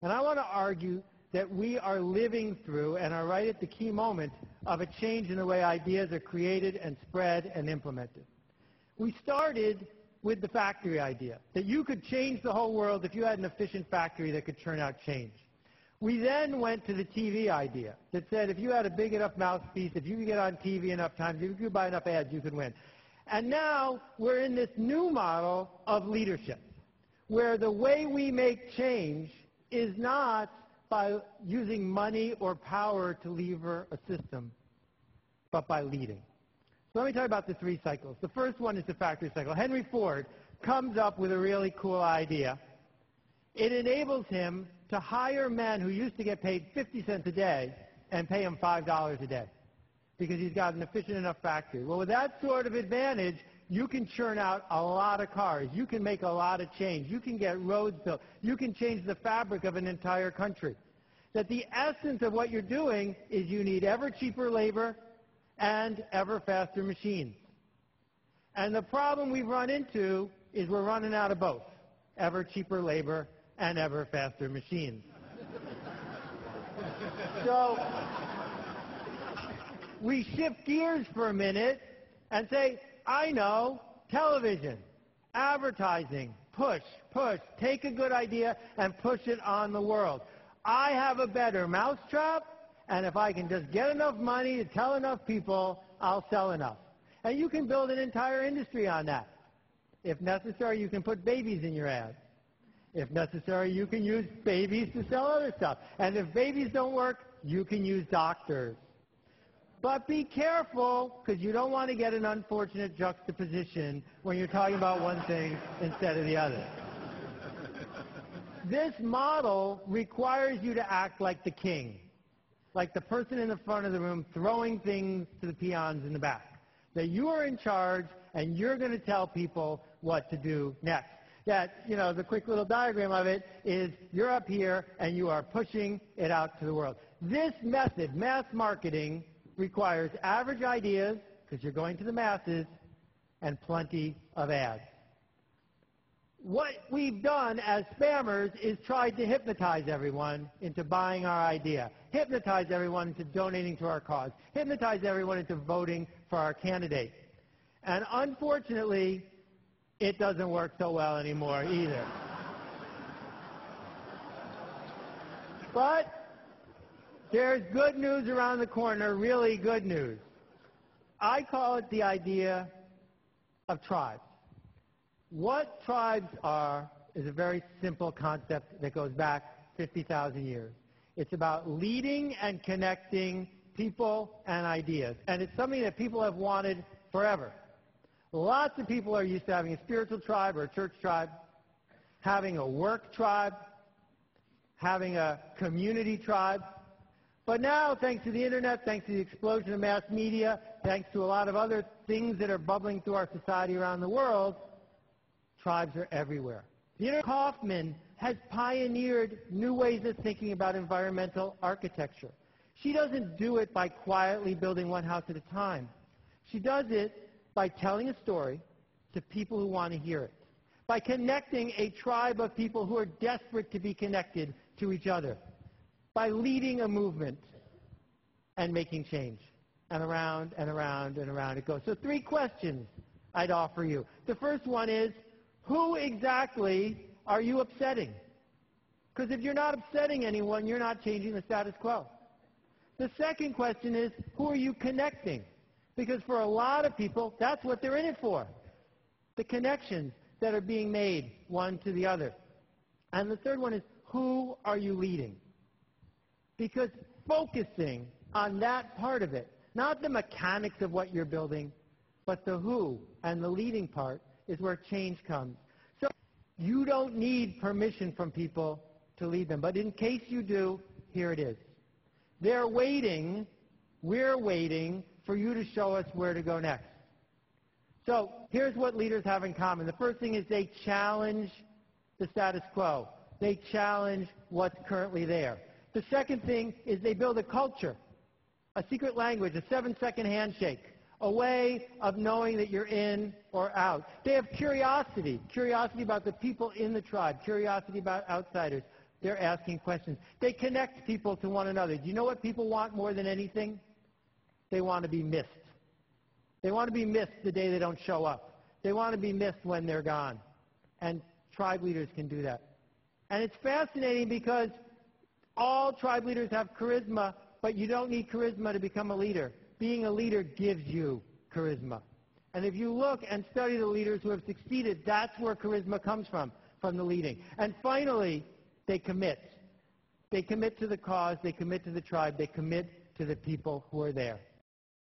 And I want to argue that we are living through and are right at the key moment of a change in the way ideas are created and spread and implemented. We started with the factory idea, that you could change the whole world if you had an efficient factory that could churn out change. We then went to the TV idea that said if you had a big enough mouthpiece, if you could get on TV enough times, if you could buy enough ads, you could win. And now we're in this new model of leadership, where the way we make change is not by using money or power to lever a system, but by leading. So let me tell you about the three cycles. The first one is the factory cycle. Henry Ford comes up with a really cool idea. It enables him to hire men who used to get paid 50 cents a day and pay them $5 a day because he's got an efficient enough factory. Well, with that sort of advantage, you can churn out a lot of cars. You can make a lot of change. You can get roads built. You can change the fabric of an entire country. That the essence of what you're doing is you need ever cheaper labor and ever faster machines. And the problem we've run into is we're running out of both, ever cheaper labor and ever faster machines. So we shift gears for a minute and say, I know, television, advertising, push, take a good idea and push it on the world. I have a better mousetrap, and if I can just get enough money to tell enough people, I'll sell enough. And you can build an entire industry on that. If necessary, you can put babies in your ads. If necessary, you can use babies to sell other stuff. And if babies don't work, you can use doctors. But be careful, because you don't want to get an unfortunate juxtaposition when you're talking about one thing instead of the other. This model requires you to act like the king, like the person in the front of the room throwing things to the peons in the back. That you are in charge and you're going to tell people what to do next. That, you know, the quick little diagram of it is you're up here and you are pushing it out to the world. This method, mass marketing, requires average ideas, because you're going to the masses, and plenty of ads. What we've done as spammers is tried to hypnotize everyone into buying our idea, hypnotize everyone into donating to our cause, hypnotize everyone into voting for our candidate. And unfortunately, it doesn't work so well anymore either. But there's good news around the corner, really good news. I call it the idea of tribes. What tribes are is a very simple concept that goes back 50,000 years. It's about leading and connecting people and ideas. And it's something that people have wanted forever. Lots of people are used to having a spiritual tribe or a church tribe, having a work tribe, having a community tribe. But now, thanks to the internet, thanks to the explosion of mass media, thanks to a lot of other things that are bubbling through our society around the world, tribes are everywhere. Theodore Kaufman has pioneered new ways of thinking about environmental architecture. She doesn't do it by quietly building one house at a time. She does it by telling a story to people who want to hear it, by connecting a tribe of people who are desperate to be connected to each other, by leading a movement and making change. And around and around and around it goes. So 3 questions I'd offer you. The first one is, who exactly are you upsetting? Because if you're not upsetting anyone, you're not changing the status quo. The second question is, who are you connecting? Because for a lot of people, that's what they're in it for. The connections that are being made one to the other. And the third one is, who are you leading? Because focusing on that part of it, not the mechanics of what you're building, but the who and the leading part is where change comes. So you don't need permission from people to lead them. But in case you do, here it is. They're waiting, we're waiting for you to show us where to go next. So here's what leaders have in common. The first thing is they challenge the status quo. They challenge what's currently there. The second thing is they build a culture, a secret language, a 7-second handshake, a way of knowing that you're in or out. They have curiosity about the people in the tribe, curiosity about outsiders, They're asking questions. They connect people to one another. Do you know what people want more than anything? They want to be missed. They want to be missed the day they don't show up. They want to be missed when they're gone. And tribe leaders can do that. And it's fascinating because all tribe leaders have charisma, but you don't need charisma to become a leader. Being a leader gives you charisma. And if you look and study the leaders who have succeeded, that's where charisma comes from the leading. And finally, they commit. They commit to the cause, they commit to the tribe, they commit to the people who are there.